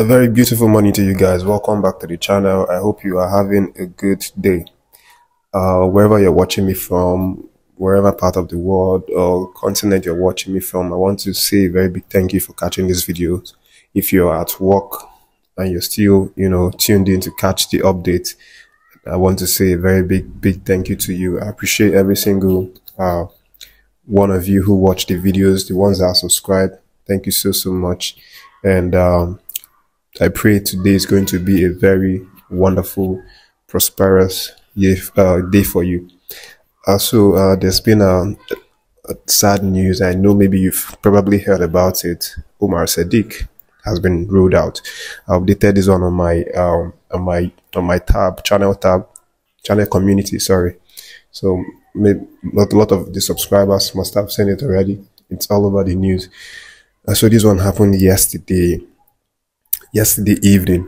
A very beautiful morning to you guys. Welcome back to the channel. I hope you are having a good day. Wherever you're watching me from, wherever part of the world or continent you're watching me from, I want to say a very big thank you for catching this video. If you're at work and you're still, tuned in to catch the update, I want to say a very big thank you to you. I appreciate every single one of you who watch the videos, the ones that are subscribed. Thank you so much. And I pray today is going to be a very wonderful, prosperous day for you. Also, there's been a sad news. I know maybe you've probably heard about it. Sediq has been ruled out. I updated this one on my channel community. Sorry. So maybe a lot of the subscribers must have seen it already. It's all over the news. So this one happened yesterday evening,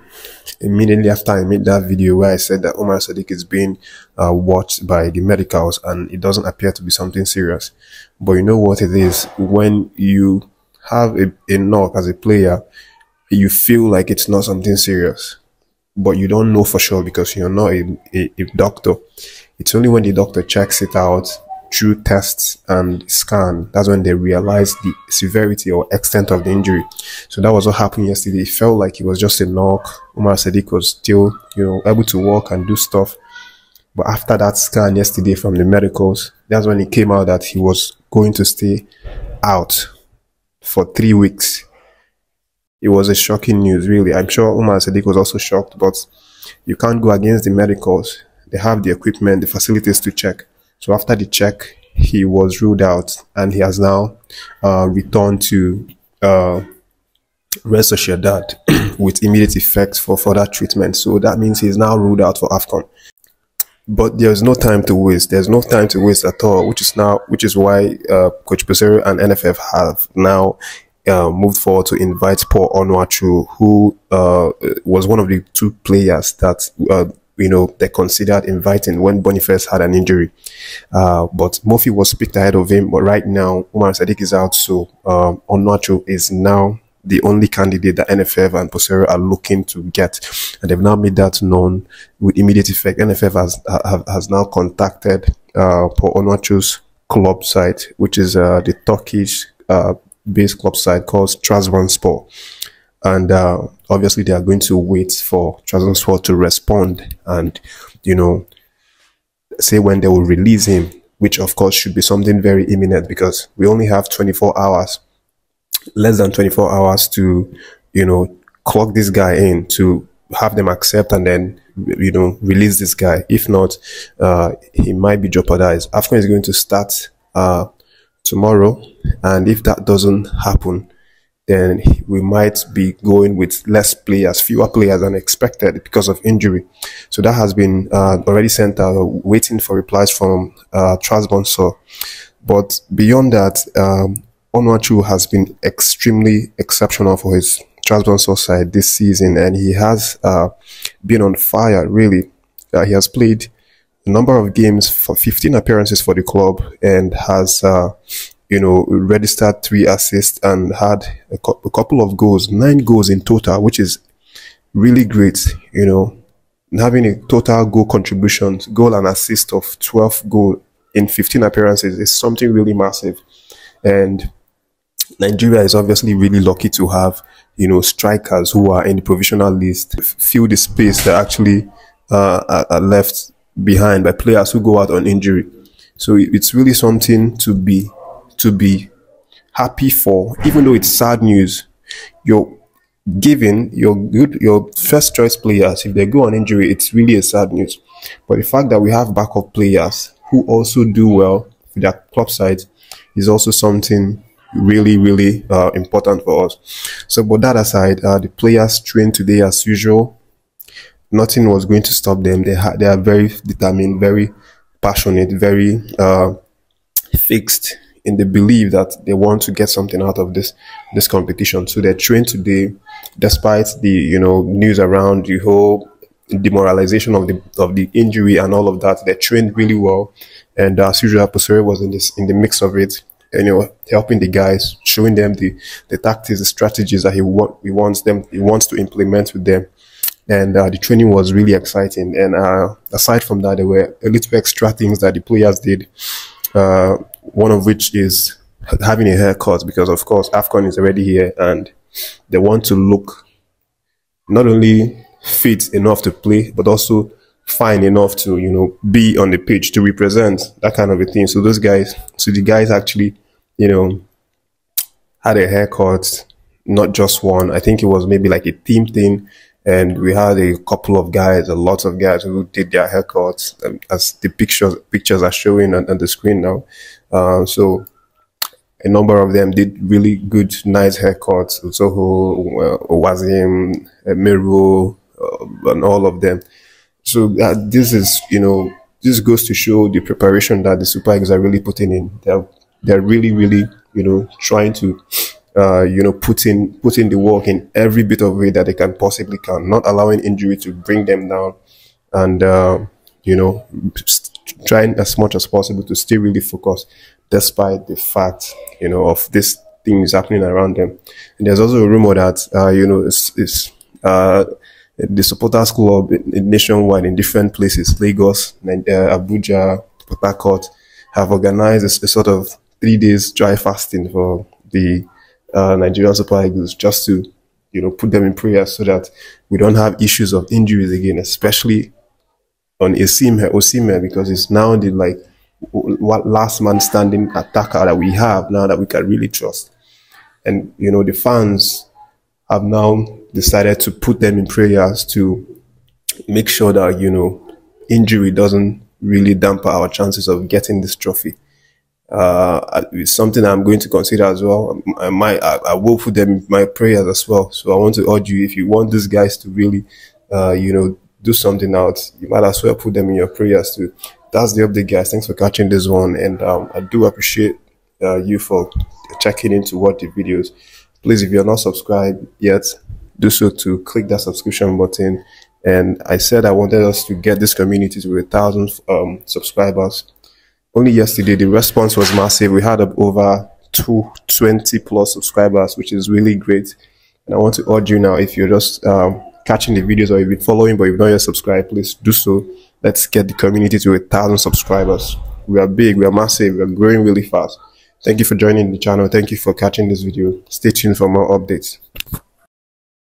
immediately after I made that video where I said that Sediq is being watched by the medicals and it doesn't appear to be something serious. But you know what it is, when you have a knock as a player, you feel like it's not something serious, but you don't know for sure because you're not a doctor. It's only when the doctor checks it out through tests and scan, that's when they realize the severity or extent of the injury. So that was what happened yesterday. It felt like it was just a knock. Sediq was still, able to walk and do stuff. But after that scan yesterday from the medicals, that's when it came out that he was going to stay out for 3 weeks. It was a shocking news, really. I'm sure Sediq was also shocked, but you can't go against the medicals. They have the equipment, the facilities to check. So after the check, he was ruled out and he has now returned to Red Sociedad with immediate effect for further treatment. So that means he's now ruled out for Afcon. But there's no time to waste. There's no time to waste at all, which is why Coach Peseiro and NFF have now moved forward to invite Paul Onuachu, who was one of the 2 players that they considered inviting when Boniface had an injury. But Murphy was picked ahead of him. But right now, Sediq is out, so Onuachu is now the only candidate that NFF and Peseiro are looking to get. And they've now made that known with immediate effect. NFF has now contacted Paul Onuachu's club site, which is the Turkish based club site called Trabzonspor. And obviously they are going to wait for Trabzonspor to respond and, say when they will release him, which of course should be something very imminent because we only have 24 hours, less than 24 hours to, clock this guy in, to have them accept and then, release this guy. If not, he might be jeopardized. Afcon is going to start tomorrow. And if that doesn't happen, then we might be going with fewer players than expected because of injury. So that has been already sent out, waiting for replies from Trabzonspor. But beyond that, Onuachu has been extremely exceptional for his Trabzonspor side this season, and he has been on fire, really. He has played a number of games, for 15 appearances for the club, and has registered 3 assists and had a couple of goals, 9 goals in total, which is really great. Having a total goal and assist of 12 goals in 15 appearances is something really massive. And Nigeria is obviously really lucky to have, strikers who are in the provisional list, fill the space that actually are left behind by players who go out on injury. So it's really something to be happy for, even though it's sad news. You're giving your first choice players, if they go on injury, it's really a sad news. But the fact that we have backup players who also do well for their club side is also something really important for us. So but that aside, the players trained today as usual. Nothing was going to stop them. They are very determined, very passionate, very fixed in the belief that they want to get something out of this competition. So they trained today, despite the news around the whole demoralization of the injury and all of that. They trained really well, and as usual, Peseiro was in the mix of it. helping the guys, showing them the tactics, the strategies that he wants to implement with them. And the training was really exciting. And aside from that, there were a little extra things that the players did. One of which is having a haircut, because of course Afcon is already here and they want to look not only fit enough to play, but also fine enough to, be on the pitch to represent, that kind of a thing. So the guys actually, had a haircut, not just one. I think it was maybe like a team thing. And we had a lot of guys who did their haircuts, as the pictures are showing on the screen now. So a number of them did really good, nice haircuts. Soho, Owazim, Meru, and all of them. So this goes to show the preparation that the Super Eagles are really putting in. They're really, really, trying to, put in the work in every bit of way that they possibly can, not allowing injury to bring them down, and trying as much as possible to stay really focused, despite the fact, of these things happening around them. And there's also a rumor that, the supporters club nationwide in different places, Lagos, Abuja, Port Harcourt, have organized a sort of 3 days dry fasting for the Nigerian Super Eagles, just to, put them in prayer so that we don't have issues of injuries again, especially on Osimhen, because it's now the what last man standing attacker that we have now that we can really trust. And the fans have now decided to put them in prayers to make sure that injury doesn't really damper our chances of getting this trophy. It's something I'm going to consider as well. I will put them in my prayers as well. So I want to urge you, if you want these guys to really do something out, you might as well put them in your prayers too. That's the update, guys. Thanks for catching this one, and I do appreciate you for checking in to watch the videos. Please, if you're not subscribed yet, do so to click that subscription button. And I said I wanted us to get this community to 1,000 subscribers. Only yesterday, the response was massive. We had over 220 plus subscribers, which is really great. And I want to urge you now, if you're just catching the videos or you've been following but you've not yet subscribed, please do so. Let's get the community to 1,000 subscribers. We are big, we are massive, we are growing really fast. Thank you for joining the channel. Thank you for catching this video. Stay tuned for more updates.